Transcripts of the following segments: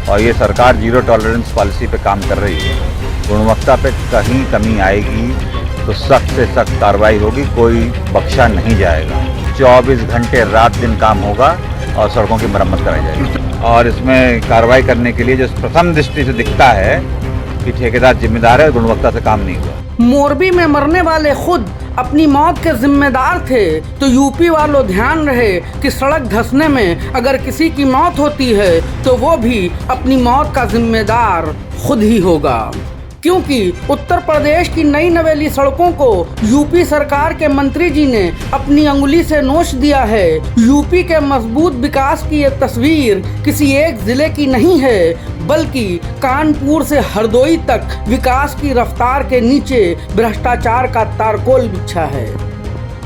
और ये सरकार जीरो टॉलरेंस पॉलिसी पे काम कर रही है। गुणवत्ता पे कहीं कमी आएगी तो सख्त से सख्त कार्रवाई होगी, कोई बख्शा नहीं जाएगा। 24 घंटे रात दिन काम होगा और सड़कों की मरम्मत कराई जाएगी। और इसमें कार्रवाई करने के लिए जो प्रथम दृष्टि से दिखता है कि ठेकेदार जिम्मेदार है, गुणवत्ता से काम नहीं हुआ। मोरबी में मरने वाले खुद अपनी मौत के जिम्मेदार थे तो यूपी वालों ध्यान रहे कि सड़क धंसने में अगर किसी की मौत होती है तो वो भी अपनी मौत का जिम्मेदार खुद ही होगा, क्योंकि उत्तर प्रदेश की नई नवेली सड़कों को यूपी सरकार के मंत्री जी ने अपनी अंगुली से नोच दिया है। यूपी के मजबूत विकास की ये तस्वीर किसी एक जिले की नहीं है, बल्कि कानपुर से हरदोई तक विकास की रफ्तार के नीचे भ्रष्टाचार का तारकोल बिछा है।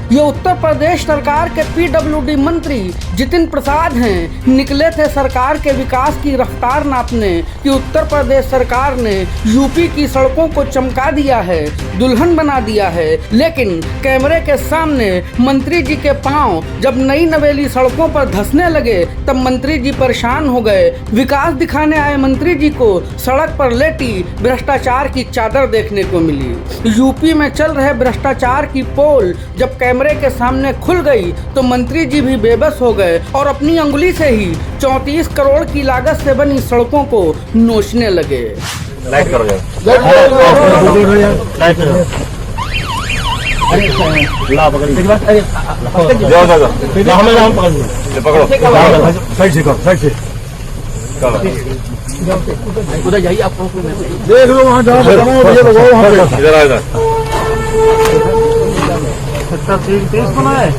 ये उत्तर प्रदेश सरकार के पीडब्ल्यूडी मंत्री जितिन प्रसाद हैं, निकले थे सरकार के विकास की रफ्तार नापने कि उत्तर प्रदेश सरकार ने यूपी की सड़कों को चमका दिया है, दुल्हन बना दिया है। लेकिन कैमरे के सामने मंत्री जी के पांव जब नई नवेली सड़कों पर धंसने लगे तब मंत्री जी परेशान हो गए। विकास दिखाने आए मंत्री जी को सड़क पर लेटी भ्रष्टाचार की चादर देखने को मिली। यूपी में चल रहे भ्रष्टाचार की पोल जब कैमरे के सामने खुल गई तो मंत्री जी भी बेबस हो गए और अपनी अंगुली से ही 34 करोड़ की लागत से बनी सड़कों को नोचने लगे। लाइट करो उधर जाइए, आप देख लो वहाँ जहाँ इधर आ तेज बना है।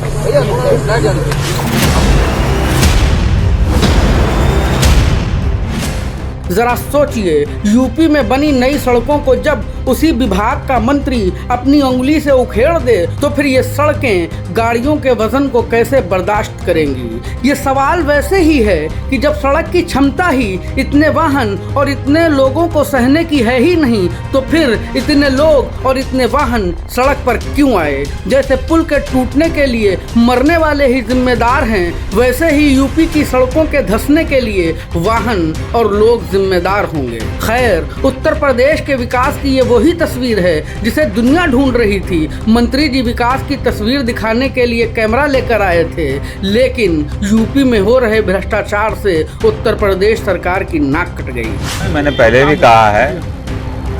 जरा सोचिए, यूपी में बनी नई सड़कों को जब उसी विभाग का मंत्री अपनी उंगली से उखेड़ दे तो फिर ये सड़कें गाड़ियों के वजन को कैसे बर्दाश्त करेंगी। ये सवाल वैसे ही है कि जब सड़क की क्षमता ही इतने वाहन और इतने लोगों को सहने की है ही नहीं तो फिर इतने लोग और इतने वाहन सड़क पर क्यों आए। जैसे पुल के टूटने के लिए मरने वाले ही जिम्मेदार हैं, वैसे ही यूपी की सड़कों के धंसने के लिए वाहन और लोग जिम्मेदार होंगे। खैर, उत्तर प्रदेश के विकास की ये वही तस्वीर है जिसे दुनिया ढूंढ रही थी। मंत्री जी विकास की तस्वीर दिखाने के लिए कैमरा लेकर आए थे, लेकिन यूपी में हो रहे भ्रष्टाचार से उत्तर प्रदेश सरकार की नाक कट गई। मैंने पहले भी कहा है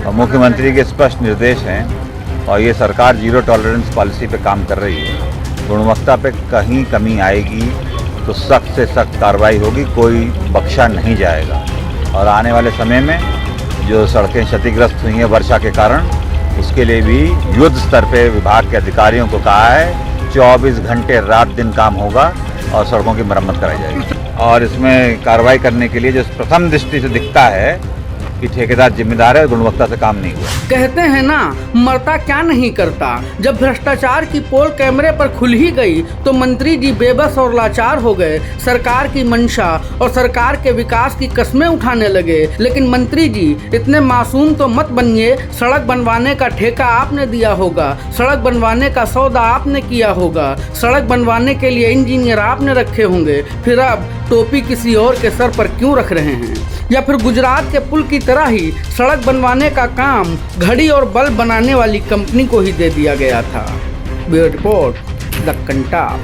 और मुख्यमंत्री के स्पष्ट निर्देश हैं और ये सरकार जीरो टॉलरेंस पॉलिसी पे काम कर रही है। गुणवत्ता पे कहीं कमी आएगी तो सख्त से सख्त कार्रवाई होगी, कोई बख्शा नहीं जाएगा। और आने वाले समय में जो सड़कें क्षतिग्रस्त हुई हैं वर्षा के कारण, उसके लिए भी युद्ध स्तर पे विभाग के अधिकारियों को कहा है 24 घंटे रात दिन काम होगा और सड़कों की मरम्मत कराई जाएगी। और इसमें कार्रवाई करने के लिए जो प्रथम दृष्टि से दिखता है कि ठेकेदार जिम्मेदार है, गुणवत्ता से काम नहीं हुआ। कहते हैं ना, मरता क्या नहीं करता। जब भ्रष्टाचार की पोल कैमरे पर खुल ही गई तो मंत्री जी बेबस और लाचार हो गए। सरकार की मंशा और सरकार के विकास की कस्में उठाने लगे। लेकिन मंत्री जी इतने मासूम तो मत बनिए। सड़क बनवाने का ठेका आपने दिया होगा, सड़क बनवाने का सौदा आपने किया होगा, सड़क बनवाने के लिए इंजीनियर आपने रखे होंगे, फिर अब टोपी किसी और के सर पर क्यों रख रहे हैं? या फिर गुजरात के पुल की तरह ही सड़क बनवाने का काम घड़ी और बल्ब बनाने वाली कंपनी को ही दे दिया गया था। Bureau report, the Kantap.